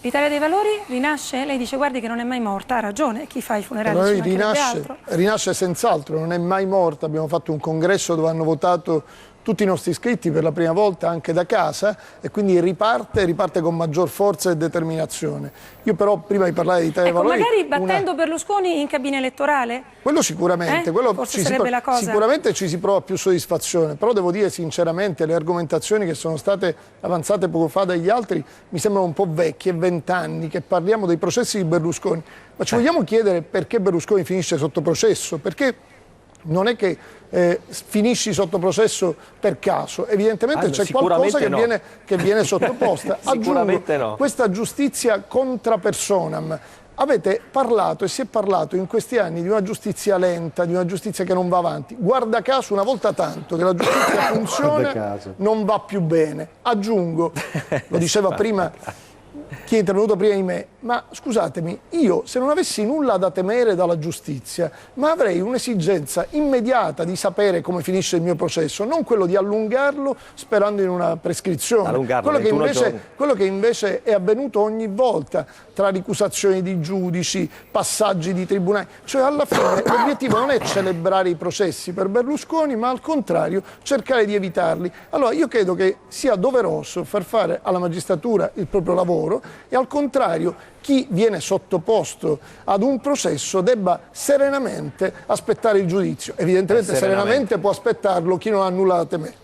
L'Italia dei Valori rinasce? Lei dice guardi che non è mai morta, ha ragione, chi fa i funerali ci mancherebbe rinasce senz'altro, non è mai morta. Abbiamo fatto un congresso dove hanno votato tutti i nostri iscritti per la prima volta anche da casa e quindi riparte con maggior forza e determinazione. Io però prima di parlare di Italia dei Valori... magari battendo Berlusconi in cabina elettorale? Quello sicuramente, quello forse sarebbe la cosa. Sicuramente ci si prova più soddisfazione, però devo dire sinceramente le argomentazioni che sono state avanzate poco fa dagli altri mi sembrano un po' vecchie, 20 anni che parliamo dei processi di Berlusconi, ma ci vogliamo chiedere perché Berlusconi finisce sotto processo? Perché non è che finisci sotto processo per caso, evidentemente c'è qualcosa che viene sottoposta. Sicuramente aggiungo, questa giustizia contra personam. Avete parlato e si è parlato in questi anni di una giustizia lenta, di una giustizia che non va avanti. Guarda caso, una volta tanto che la giustizia funziona, non va più bene. Aggiungo, lo diceva prima chi è intervenuto prima di me, ma scusatemi, io se non avessi nulla da temere dalla giustizia, ma avrei un'esigenza immediata di sapere come finisce il mio processo, non quello di allungarlo sperando in una prescrizione. Quello che invece è avvenuto ogni volta tra ricusazioni di giudici, passaggi di tribunali, cioè alla fine l'obiettivo non è celebrare i processi per Berlusconi, ma al contrario cercare di evitarli. Allora io credo che sia doveroso far fare alla magistratura il proprio lavoro e al contrario chi viene sottoposto ad un processo debba serenamente aspettare il giudizio. Evidentemente serenamente può aspettarlo chi non ha nulla da temere.